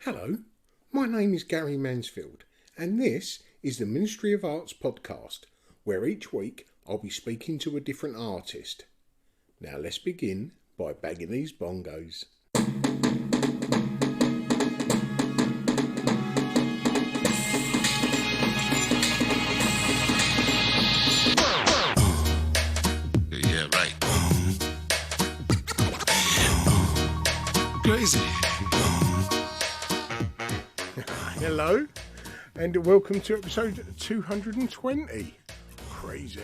Hello, my name is Gary Mansfield, and this is the Ministry of Arts podcast, where each week I'll be speaking to a different artist. Now let's begin by bagging these bongos. Yeah, right. Crazy. Hello, and welcome to episode 220. Crazy.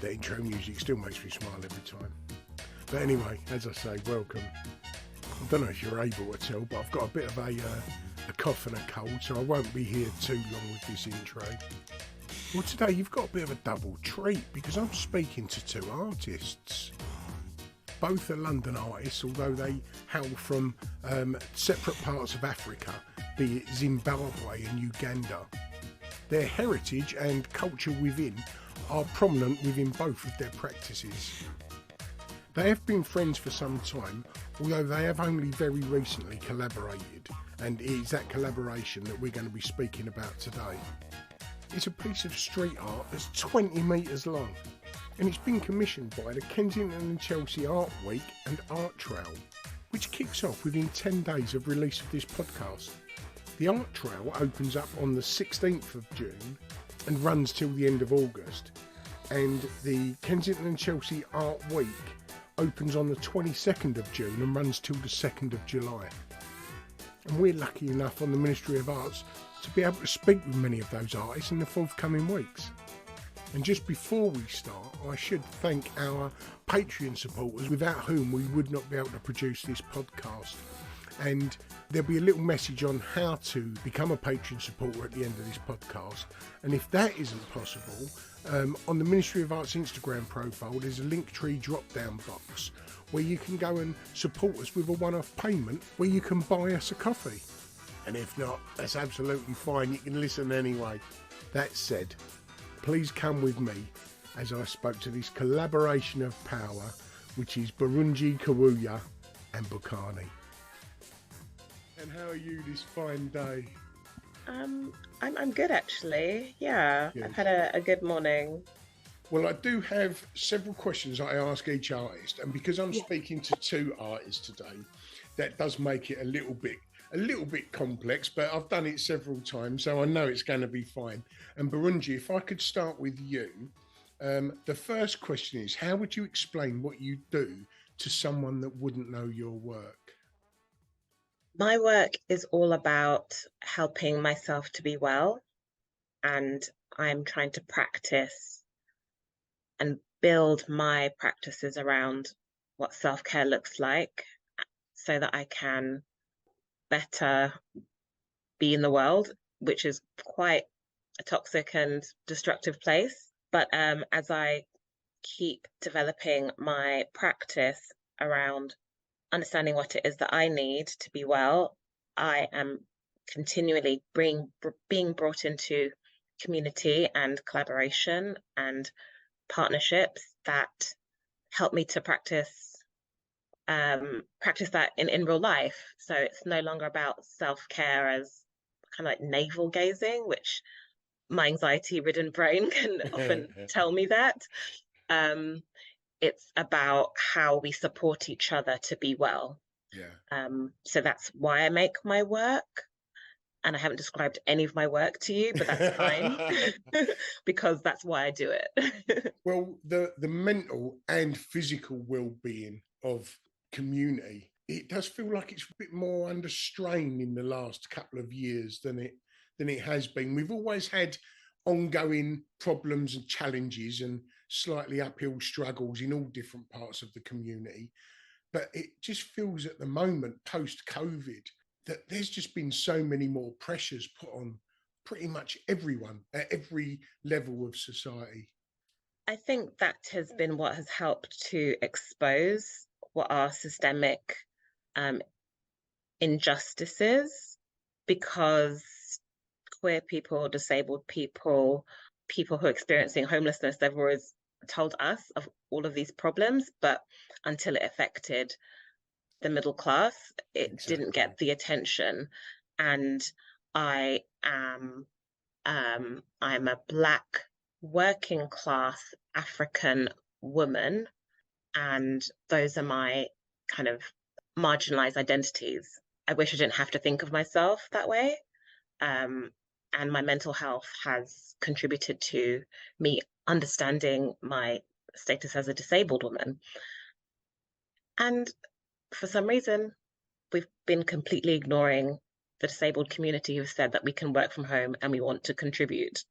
The intro music still makes me smile every time. But anyway, as I say, welcome. I don't know if you're able to tell, but I've got a bit of a cough and a cold, so I won't be here too long with this intro. Well, today you've got a bit of a double treat because I'm speaking to two artists. Both are London artists, although they hail from separate parts of Africa, be it Zimbabwe and Uganda. Their heritage and culture within are prominent within both of their practices. They have been friends for some time, although they have only very recently collaborated, and it is that collaboration that we're going to be speaking about today. It's a piece of street art that's 20 metres long, and it's been commissioned by the Kensington and Chelsea Art Week and Art Trail, which kicks off within 10 days of release of this podcast. The Art Trail opens up on the 16th of June and runs till the end of August, and the Kensington and Chelsea Art Week opens on the 22nd of June and runs till the 2nd of July. And we're lucky enough on the Ministry of Arts to be able to speak with many of those artists in the forthcoming weeks. And just before we start, I should thank our Patreon supporters, without whom we would not be able to produce this podcast. And there'll be a little message on how to become a Patreon supporter at the end of this podcast. And if that isn't possible, on the Ministry of Arts Instagram profile, there's a Linktree drop-down box where you can go and support us with a one-off payment where you can buy us a coffee. And if not, that's absolutely fine. You can listen anyway. That said, please come with me as I spoke to this collaboration of power, which is Birungi Kawooya and Bokani. And how are you this fine day? I'm good actually. Yeah, Good. I've had a good morning. Well, I do have several questions I ask each artist, and because I'm speaking to two artists today, that does make it a little bit complex, but I've done it several times, so I know it's going to be fine. And Birungi, if I could start with you, the first question is, how would you explain what you do to someone that wouldn't know your work? My work is all about helping myself to be well, and I'm trying to practice and build my practices around what self-care looks like so that I can better be in the world, which is quite a toxic and destructive place. But as I keep developing my practice around understanding what it is that I need to be well, I am continually being brought into community and collaboration and partnerships that help me to practice that in real life. So it's no longer about self-care as kind of like navel gazing, which my anxiety-ridden brain can often tell me that. It's about how we support each other to be well. Yeah. So that's why I make my work. And I haven't described any of my work to you, but that's fine because that's why I do it. Well, the mental and physical well-being of community, it does feel like it's a bit more under strain in the last couple of years than it has been. We've always had ongoing problems and challenges and slightly uphill struggles in all different parts of the community. But it just feels at the moment, post-COVID, that there's just been so many more pressures put on pretty much everyone at every level of society. I think that has been what has helped to expose what are systemic injustices, because queer people, disabled people, people who are experiencing homelessness, they've always told us of all of these problems, but until it affected the middle class. It didn't Exactly. get the attention. And I am I'm a Black working class African woman, and those are my kind of marginalized identities. I wish I didn't have to think of myself that way. Um, and my mental health has contributed to me understanding my status as a disabled woman. And for some reason, we've been completely ignoring the disabled community who've said that we can work from home and we want to contribute.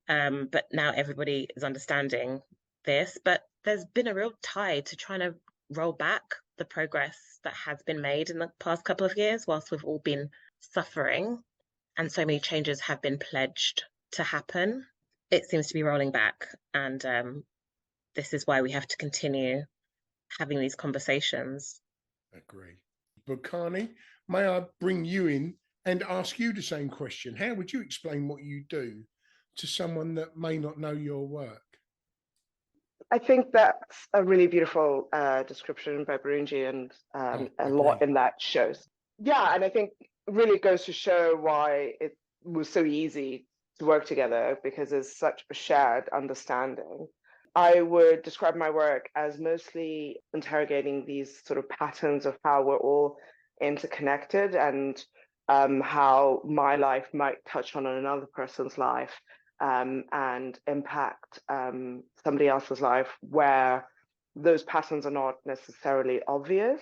But now everybody is understanding this, but there's been a real tide to trying to roll back the progress that has been made in the past couple of years whilst we've all been suffering and so many changes have been pledged to happen. It seems to be rolling back, and this is why we have to continue having these conversations. Agree. Bokani, may I bring you in and ask you the same question? How would you explain what you do to someone that may not know your work? I think that's a really beautiful description by Birungi, and a lot in that shows. Yeah, and I think really goes to show why it was so easy to work together, because there's such a shared understanding. I would describe my work as mostly interrogating these sort of patterns of how we're all interconnected, and how my life might touch on another person's life, and impact somebody else's life, where those patterns are not necessarily obvious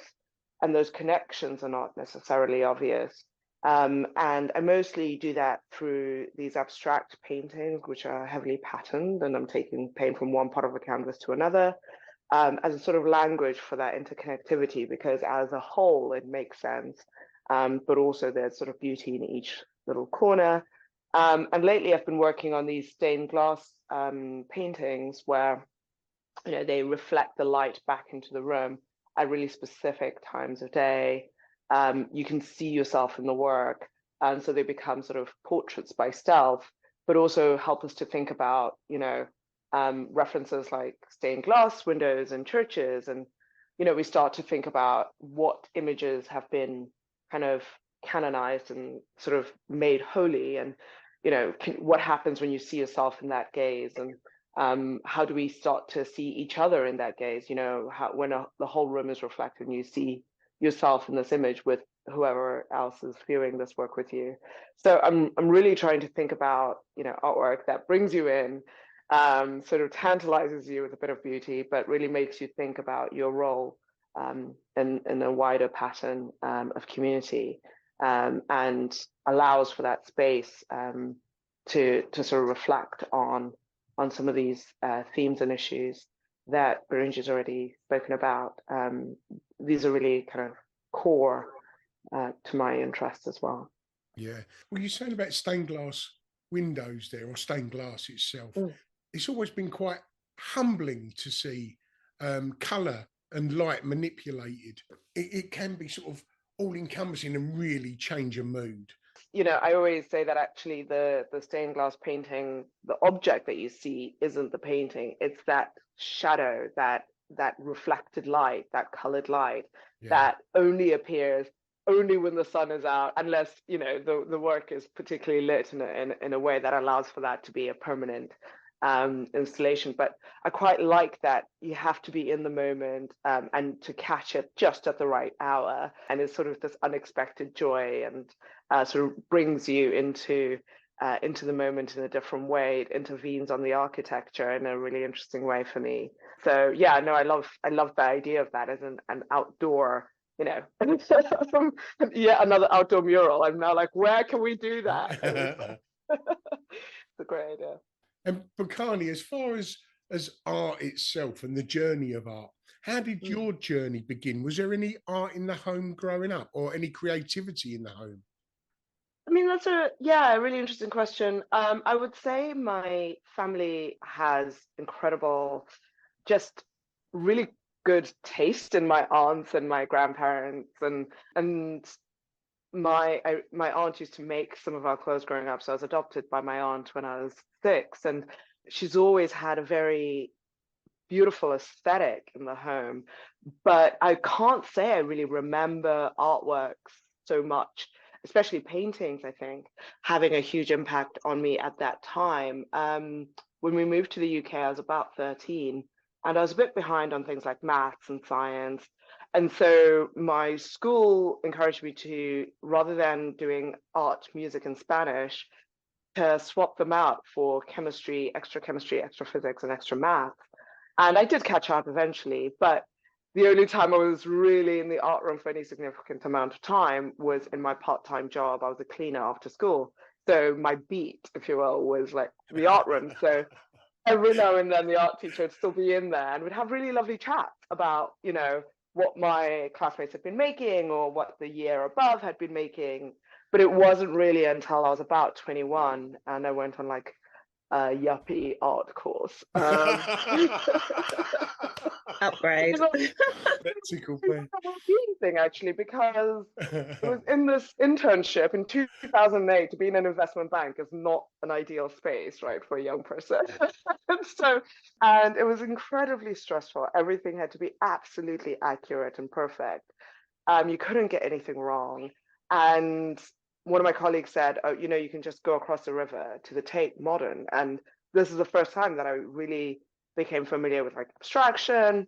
and those connections are not necessarily obvious. And I mostly do that through these abstract paintings, which are heavily patterned, and I'm taking paint from one part of a canvas to another, as a sort of language for that interconnectivity, because as a whole, it makes sense. But also there's sort of beauty in each little corner. And lately I've been working on these stained glass paintings where, you know, they reflect the light back into the room at really specific times of day. You can see yourself in the work, and so they become sort of portraits by stealth, but also help us to think about, you know, references like stained glass windows in churches. And, you know, we start to think about what images have been kind of canonized and sort of made holy, and, you know, what happens when you see yourself in that gaze, and how do we start to see each other in that gaze, you know, when the whole room is reflected and you see yourself in this image with whoever else is viewing this work with you. So I'm really trying to think about, you know, artwork that brings you in, sort of tantalizes you with a bit of beauty, but really makes you think about your role in a wider pattern of community, and allows for that space to sort of reflect on some of these themes and issues that Birungi's already spoken about. These are really kind of core to my interest as well. Yeah. Well, you're saying about stained glass windows there, or stained glass itself. It's always been quite humbling to see colour and light manipulated. It can be sort of all-encompassing and really change a mood. You know, I always say that actually the stained glass painting, the object that you see isn't the painting, it's that shadow, that reflected light, that colored light, that only appears only when the sun is out, unless, you know, the work is particularly lit in a way that allows for that to be a permanent installation. But I quite like that you have to be in the moment, and to catch it just at the right hour, and it's sort of this unexpected joy, and sort of brings you into the moment in a different way. It intervenes on the architecture in a really interesting way for me. So yeah, no, I love the idea of that as an outdoor, you know, from another outdoor mural. I'm now like, where can we do that? It's a great idea. And Bokani, as far as art itself and the journey of art, how did your journey begin? Was there any art in the home growing up, or any creativity in the home? I mean, that's a really interesting question. I would say my family has incredible, just really good taste in my aunts and my grandparents, and my aunt used to make some of our clothes growing up. So I was adopted by my aunt when I was 6, and she's always had a very beautiful aesthetic in the home, But I can't say I really remember artworks so much, especially paintings, I think, having a huge impact on me at that time. When we moved to the UK, I was about 13, and I was a bit behind on things like maths and science. And so my school encouraged me to, rather than doing art, music, and Spanish, to swap them out for chemistry, extra physics, and extra math. And I did catch up eventually, but the only time I was really in the art room for any significant amount of time was in my part-time job. I was a cleaner after school. So my beat, if you will, was like the art room. So every now and then the art teacher would still be in there and would have really lovely chats about, what my classmates had been making or what the year above had been making. But it wasn't really until I was about 21 and I went on like a yuppie art course. Upgrade. Tickle me. Well-being thing actually, because it was in this internship in 2008. To be in an investment bank is not an ideal space, right, for a young person. And it was incredibly stressful. Everything had to be absolutely accurate and perfect. You couldn't get anything wrong. And one of my colleagues said, "Oh, you can just go across the river to the Tate Modern." And this is the first time that I really became familiar with like abstraction.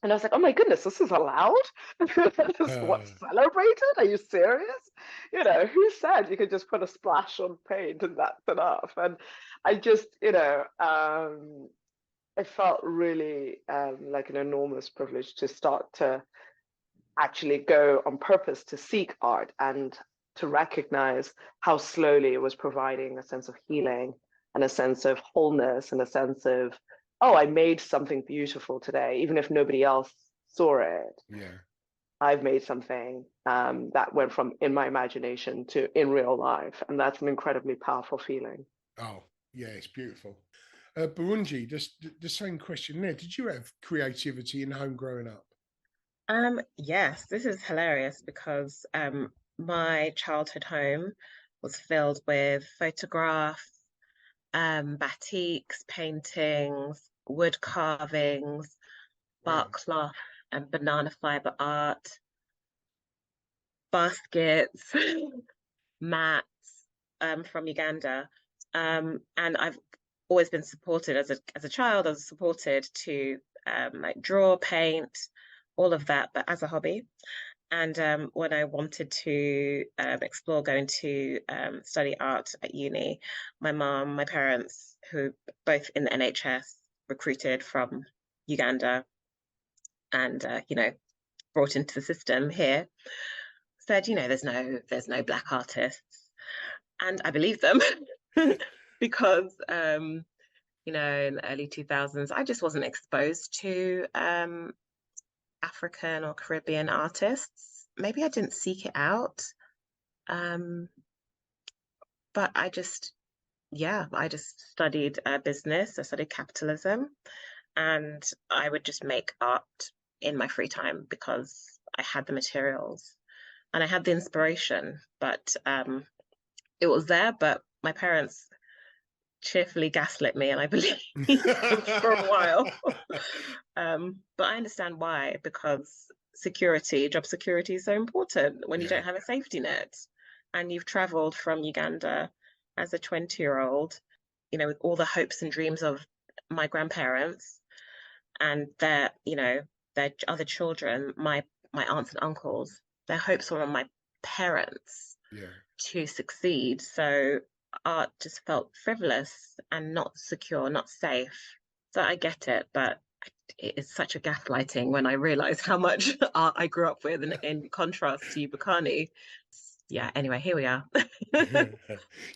And I was like, "Oh my goodness, this is allowed? This is what's celebrated? Are you serious? Who said you could just put a splash on paint and that's enough?" And I just, it felt really like an enormous privilege to start to actually go on purpose to seek art and to recognize how slowly it was providing a sense of healing and a sense of wholeness and a sense of, oh, I made something beautiful today, even if nobody else saw it. Yeah. I've made something that went from in my imagination to in real life. And that's an incredibly powerful feeling. Oh, yeah, it's beautiful. Birungi, just the same question there. Did you have creativity in home growing up? Yes, this is hilarious because my childhood home was filled with photographs, batiks, paintings, wood carvings, bark cloth and banana fiber art, baskets, mats from Uganda. And I've always been supported as a child. I was supported to like draw, paint, all of that, but as a hobby. And when I wanted to explore going to study art at uni, my parents, who both in the NHS, recruited from Uganda and brought into the system here, said, there's no black artists, and I believed them because in the early 2000s, I just wasn't exposed to African or Caribbean artists. Maybe I didn't seek it out. But I just studied business. I studied capitalism, and I would just make art in my free time because I had the materials and I had the inspiration. But it was there, but my parents cheerfully gaslit me, and I believed them for a while. But I understand why, because job security is so important when you don't have a safety net. And you've traveled from Uganda as a 20-year-old, with all the hopes and dreams of my grandparents and their other children, my aunts and uncles. Their hopes were on my parents to succeed. So art just felt frivolous and not secure, not safe. So I get it, but it is such a gaslighting when I realize how much art I grew up with, and in contrast to Bokani. Yeah, anyway, here we are.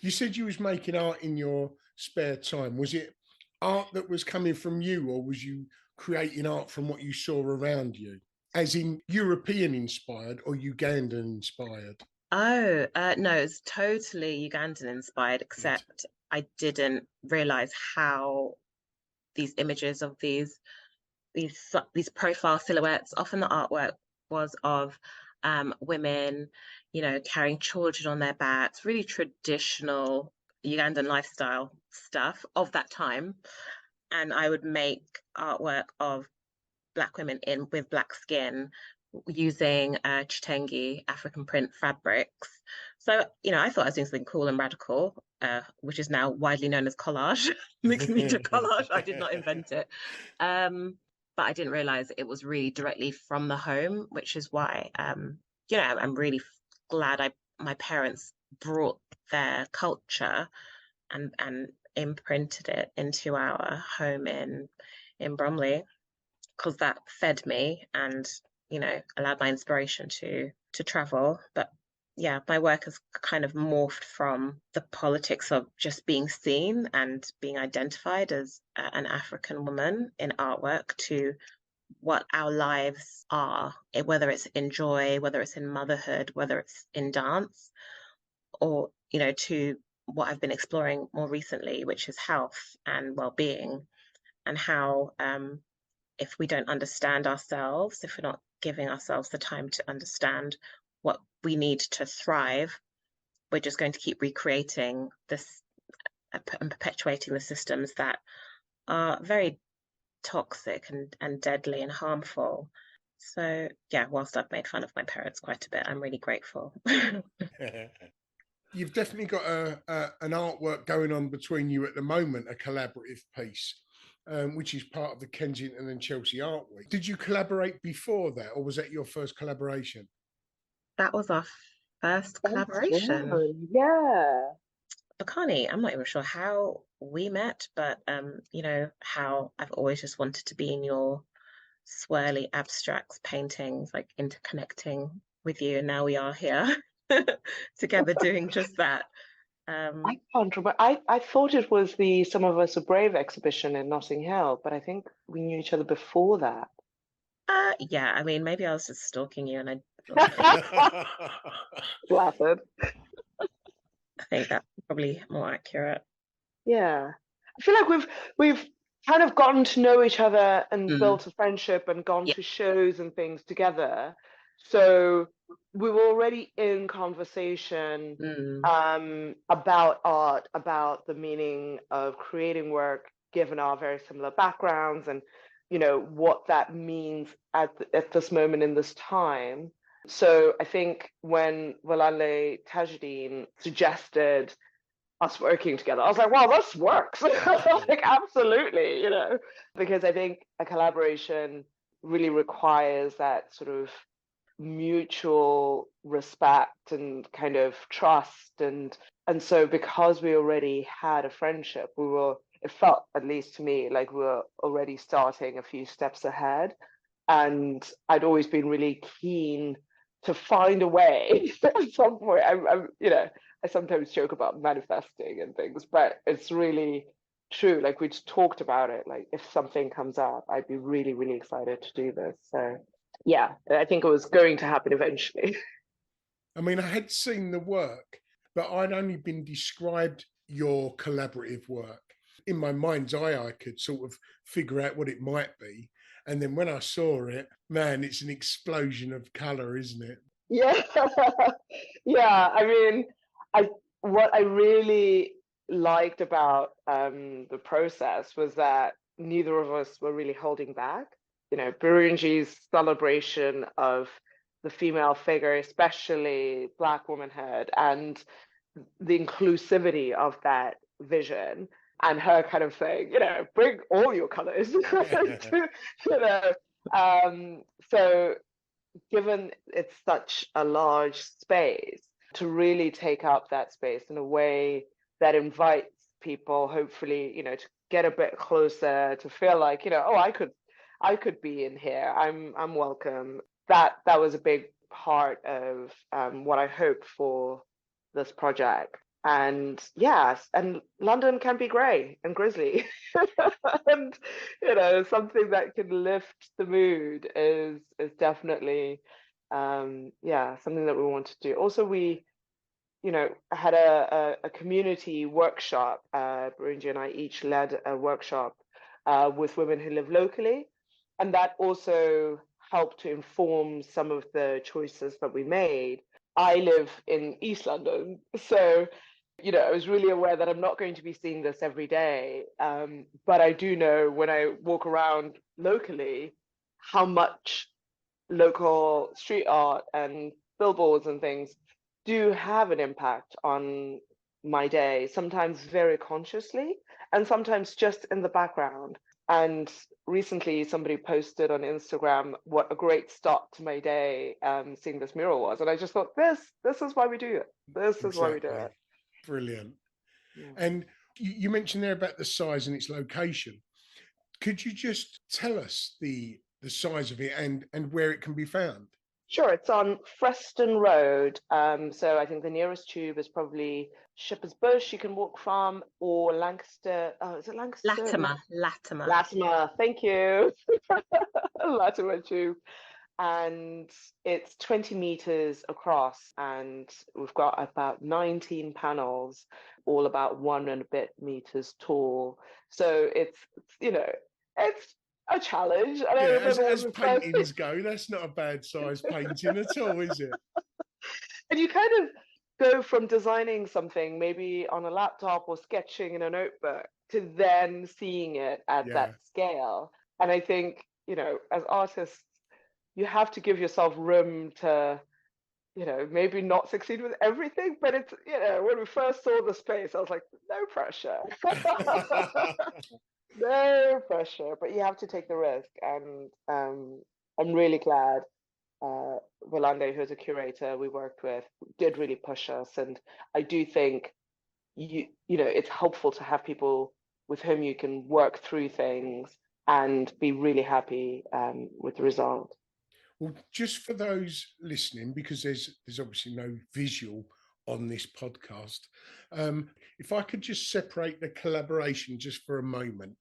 You said you was making art in your spare time. Was it art that was coming from you, or was you creating art from what you saw around you? As in European inspired or Ugandan inspired? Oh, no, it's totally Ugandan inspired, except I didn't realize how these images of these profile silhouettes, often the artwork was of women, carrying children on their backs, really traditional Ugandan lifestyle stuff of that time. And I would make artwork of Black women in with black skin using chitengi African print fabrics. So, I thought I was doing something cool and radical, which is now widely known as collage, mixed media collage. I did not invent it. But I didn't realize it was really directly from the home, which is why, I'm really glad my parents brought their culture and imprinted it into our home in Bromley, because that fed me and allowed my inspiration to travel. But yeah, my work has kind of morphed from the politics of just being seen and being identified as an African woman in artwork to what our lives are, whether it's in joy, whether it's in motherhood, whether it's in dance, or to what I've been exploring more recently, which is health and well-being, and how if we don't understand ourselves, if we're not giving ourselves the time to understand what we need to thrive, we're just going to keep recreating this and perpetuating the systems that are very toxic and deadly and harmful. So yeah, whilst I've made fun of my parents quite a bit, I'm really grateful. You've definitely got an artwork going on between you at the moment, a collaborative piece, which is part of the Kensington and Chelsea Art Week. Did you collaborate before that, or was that your first collaboration? That was our first collaboration. Yeah. Bokani, I'm not even sure how we met, but how I've always just wanted to be in your swirly abstracts paintings, like interconnecting with you, and now we are here together doing just that. I can't remember. I thought it was the Some of Us Are Brave exhibition in Notting Hill, but I think we knew each other before that. Yeah, I mean, maybe I was just stalking you, and I Flattered. I think that's probably more accurate. Yeah. I feel like we've kind of gotten to know each other and Mm. built a friendship and gone Yeah. to shows and things together. So we were already in conversation about art, about the meaning of creating work, given our very similar backgrounds and what that means at this moment in this time. So I think when Walale Tajuddin suggested us working together, I was like, wow, this works. Like, absolutely, because I think a collaboration really requires that sort of mutual respect and kind of trust. And so because we already had a friendship, it felt, at least to me, like we were already starting a few steps ahead. And I'd always been really keen to find a way at some point. I sometimes joke about manifesting and things, but it's really true. Like, we just talked about it. Like, if something comes up, I'd be really, really excited to do this. So yeah, I think it was going to happen eventually. I mean, I had seen the work, but I'd only been described your collaborative work. In my mind's eye, I could sort of figure out what it might be. And then when I saw it, man, it's an explosion of colour, isn't it? Yeah. Yeah. I mean, what I really liked about the process was that neither of us were really holding back. Birungi's celebration of the female figure, especially Black womanhood, and the inclusivity of that vision, and her kind of saying, bring all your colors. So given it's such a large space, to really take up that space in a way that invites people, hopefully, to get a bit closer, to feel like, oh, I could be in here. I'm welcome. That was a big part of what I hope for this project. And yes, and London can be grey and grisly. And something that can lift the mood is definitely something that we want to do. Also, we had a community workshop. Birungi and I each led a workshop with women who live locally, and that also helped to inform some of the choices that we made. I live in East London, so I was really aware that I'm not going to be seeing this every day, but I do know when I walk around locally how much local street art and billboards and things do have an impact on my day, sometimes very consciously and sometimes just in the background. And recently somebody posted on Instagram what a great start to my day seeing this mural was. And I just thought, this is why we do it. This is why we do Exactly. it. Brilliant. Yeah. And you mentioned there about the size and its location. Could you just tell us the size of it and where it can be found? Sure, it's on Freston Road. So I think the nearest tube is probably Shepherd's Bush you can walk from, or Lancaster. Oh, is it Lancaster? Latimer. Latimer, thank you. Latimer tube. And it's 20 meters across, and we've got about 19 panels, all about 1 and a bit meters tall. So it's it's a challenge. And I Yeah, remember as when we first paintings go, that's not a bad size painting at all, is it? and you kind of go from designing something maybe on a laptop or sketching in a notebook to then seeing it at Yeah. that scale. And I think, as artists, you have to give yourself room to, maybe not succeed with everything, but it's, when we first saw the space, I was like, no pressure. No pressure, but you have to take the risk. And I'm really glad Rolando, who's a curator we worked with, did really push us. And I do think it's helpful to have people with whom you can work through things and be really happy with the result. Well, just for those listening, because there's obviously no visual on this podcast, if I could just separate the collaboration just for a moment.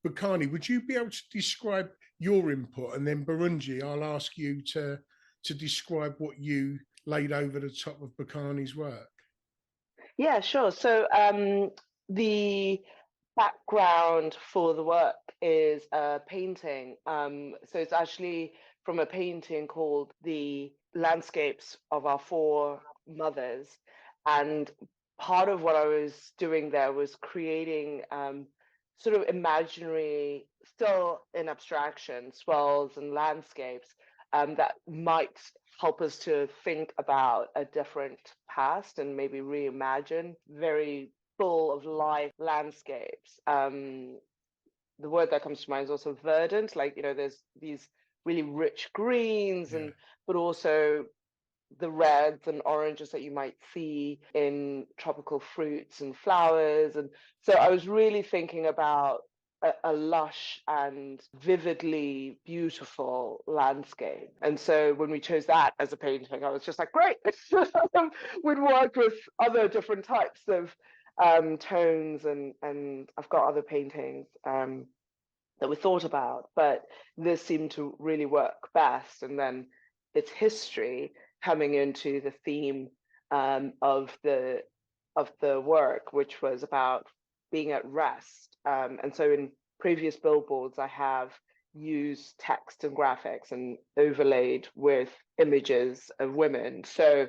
Bokani, would you be able to describe your input, and then Birungi, I'll ask you to describe what you laid over the top of Bokani's work? Yeah, sure. So the background for the work is a painting. So it's actually from a painting called The Landscapes of Our Four Mothers. And part of what I was doing there was creating sort of imaginary, still in abstraction, swells and landscapes that might help us to think about a different past and maybe reimagine very full of life landscapes. The word that comes to mind is also verdant, like, there's these really rich greens but also the reds and oranges that you might see in tropical fruits and flowers. And so I was really thinking about a lush and vividly beautiful landscape. And so when we chose that as a painting, I was just like, great. We'd worked with other different types of tones, and I've got other paintings that we thought about, but this seemed to really work best. And then its history coming into the theme of the work, which was about being at rest. And so in previous billboards, I have used text and graphics and overlaid with images of women. So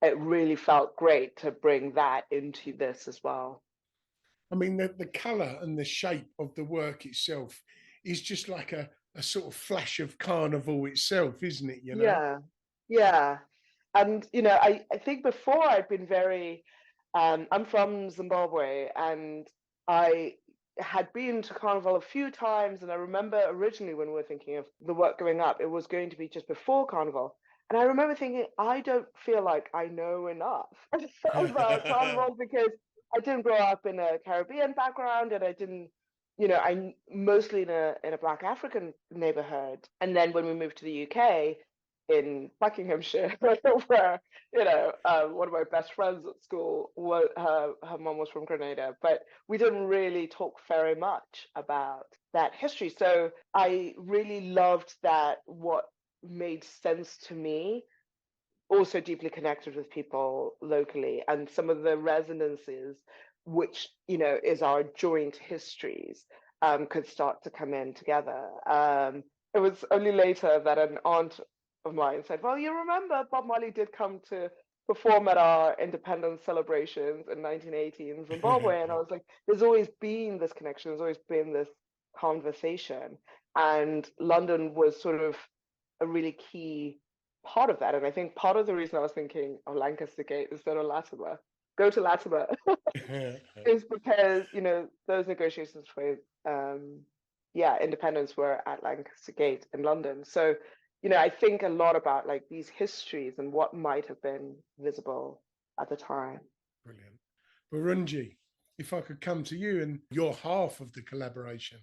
it really felt great to bring that into this as well. I mean, the colour and the shape of the work itself is just like a sort of flash of carnival itself, isn't it? Yeah. And, I think before I'd been very, I'm from Zimbabwe, and I had been to Carnival a few times. And I remember originally when we were thinking of the work going up, it was going to be just before Carnival. And I remember thinking, I don't feel like I know enough about Carnival, because I didn't grow up in a Caribbean background, and I didn't, I'm mostly in a Black African neighborhood. And then when we moved to the UK, in Buckinghamshire, where one of my best friends at school, her mom was from Grenada, but we didn't really talk very much about that history. So I really loved that what made sense to me also deeply connected with people locally, and some of the resonances, which is our joint histories, could start to come in together. It was only later that an aunt of mine said, well, you remember Bob Marley did come to perform at our independence celebrations in 1980 in Zimbabwe. And I was like, there's always been this connection, there's always been this conversation. And London was sort of a really key part of that. And I think part of the reason I was thinking of Lancaster Gate instead of Latimer, go to Latimer, is because, you know, those negotiations with independence were at Lancaster Gate in London. So, you know, I think a lot about like these histories and what might have been visible at the time. Brilliant. Birungi, if I could come to you and you're half of the collaboration.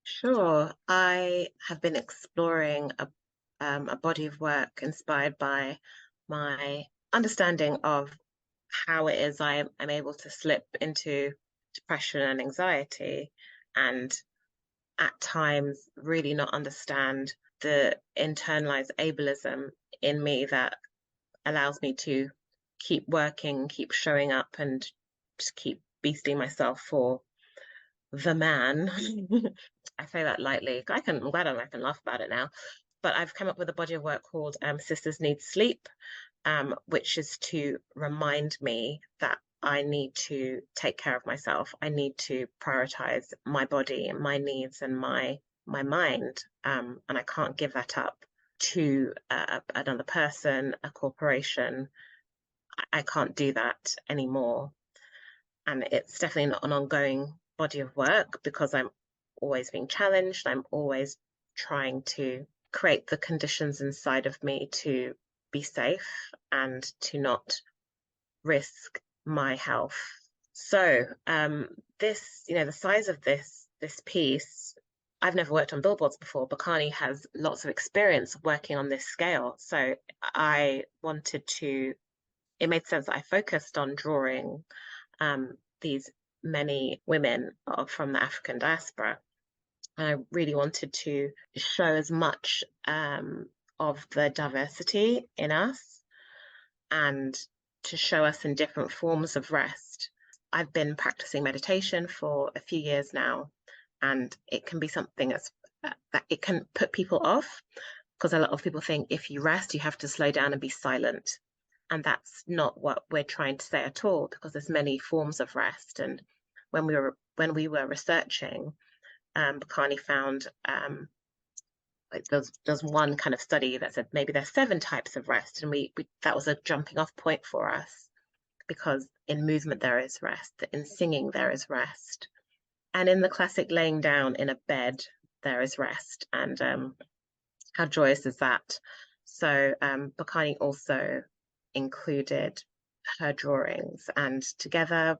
Sure. I have been exploring a body of work inspired by my understanding of how it is I'm able to slip into depression and anxiety, and at times really not understand the internalized ableism in me that allows me to keep working, keep showing up, and just keep beasting myself for the man. I say that lightly. I'm glad I can laugh about it now. But I've come up with a body of work called Sisters Need Sleep, which is to remind me that I need to take care of myself. I need to prioritize my body and my needs and my mind. And I can't give that up to another person, a corporation. I can't do that anymore. And it's definitely not an ongoing body of work because I'm always being challenged. I'm always trying to create the conditions inside of me to be safe and to not risk my health. So this, you know, the size of this piece, I've never worked on billboards before. Bokani has lots of experience working on this scale. So I wanted to, it made sense that I focused on drawing these many women from the African diaspora. And I really wanted to show as much of the diversity in us and to show us in different forms of rest. I've been practicing meditation for a few years now, and it can be something that it can put people off because a lot of people think if you rest, you have to slow down and be silent. And that's not what we're trying to say at all, because there's many forms of rest. And when we were researching, Bokani found like there's one kind of study that said maybe there's 7 types of rest, and we that was a jumping off point for us, because in movement there is rest, in singing there is rest, and in the classic laying down in a bed there is rest. And how joyous is that? So Bokani also included her drawings, and together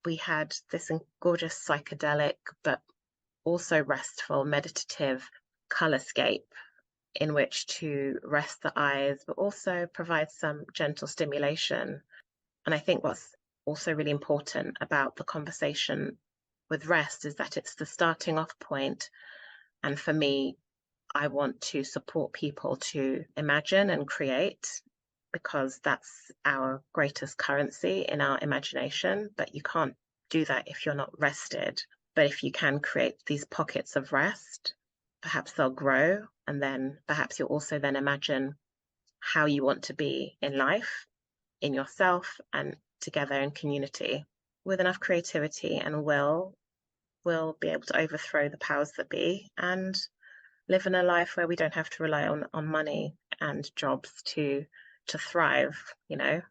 we had this gorgeous psychedelic but also restful meditative colorscape in which to rest the eyes but also provide some gentle stimulation. And I think what's also really important about the conversation with rest is that it's the starting off point. And for me, I want to support people to imagine and create, because that's our greatest currency in our imagination. But you can't do that if you're not rested. But if you can create these pockets of rest, perhaps they'll grow. And then perhaps you'll also then imagine how you want to be in life, in yourself, and together in community. With enough creativity and will, we'll be able to overthrow the powers that be and live in a life where we don't have to rely on money and jobs to thrive, you know.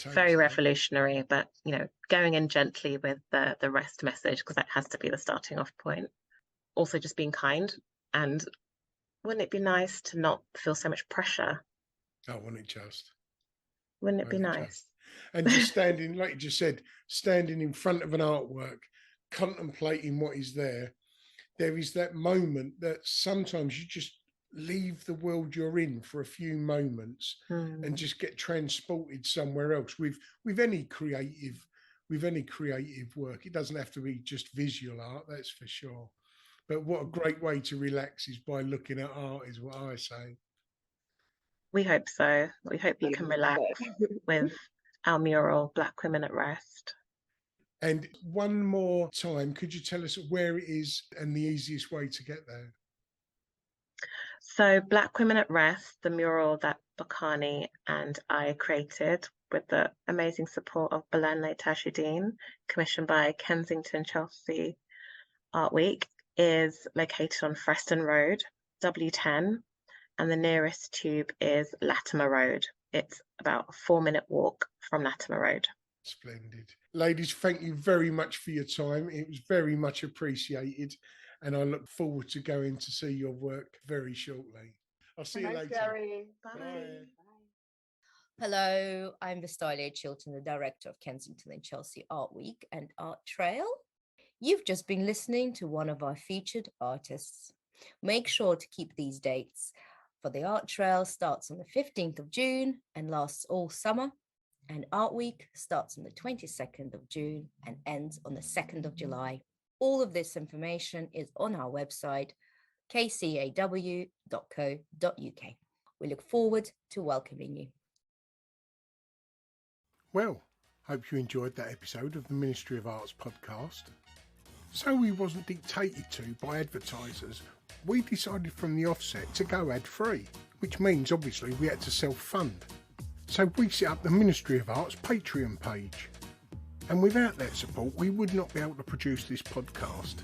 Very revolutionary, but you know, going in gently with the rest message, because that has to be the starting off point. Also just being kind, and wouldn't it be nice to not feel so much pressure? Oh, wouldn't it just? Wouldn't it be nice? And just standing, like you just said, standing in front of an artwork, contemplating what is there. There is that moment that sometimes you just leave the world you're in for a few moments and just get transported somewhere else with any creative work. It doesn't have to be just visual art, that's for sure. But what a great way to relax is by looking at art, is what I say. We hope so. We hope you can relax with our mural, Black Women at Rest. And one more time, could you tell us where it is and the easiest way to get there? So Black Women at Rest, the mural that Bokani and I created with the amazing support of Bolanle Tajuddin, commissioned by Kensington Chelsea Art Week, is located on Freston Road, W10, and the nearest tube is Latimer Road. It's about a 4-minute walk from Latimer Road. Splendid. Ladies, thank you very much for your time. It was very much appreciated, and I look forward to going to see your work very shortly. I'll see you later. Gary. Bye. Hello, I'm Vestolia Chilton, the director of Kensington and Chelsea Art Week and Art Trail. You've just been listening to one of our featured artists. Make sure to keep these dates, for the Art Trail starts on the 15th of June and lasts all summer, and Art Week starts on the 22nd of June and ends on the 2nd of July. All of this information is on our website, kcaw.co.uk. We look forward to welcoming you. Well, hope you enjoyed that episode of the Ministry of Arts podcast. So we wasn't dictated to by advertisers, we decided from the offset to go ad-free, which means obviously we had to self-fund. So we set up the Ministry of Arts Patreon page. And without that support, we would not be able to produce this podcast.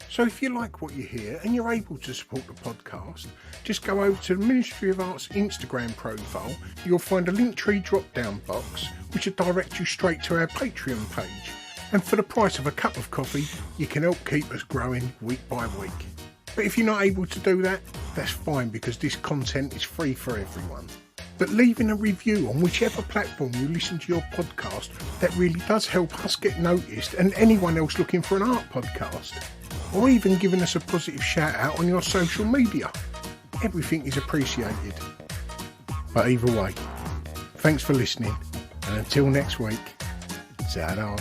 So if you like what you hear and you're able to support the podcast, just go over to the Ministry of Arts Instagram profile. You'll find a Linktree drop-down box, which will direct you straight to our Patreon page. And for the price of a cup of coffee, you can help keep us growing week by week. But if you're not able to do that, that's fine, because this content is free for everyone. But leaving a review on whichever platform you listen to your podcast, that really does help us get noticed and anyone else looking for an art podcast. Or even giving us a positive shout out on your social media. Everything is appreciated. But either way, thanks for listening, and until next week, ta-da.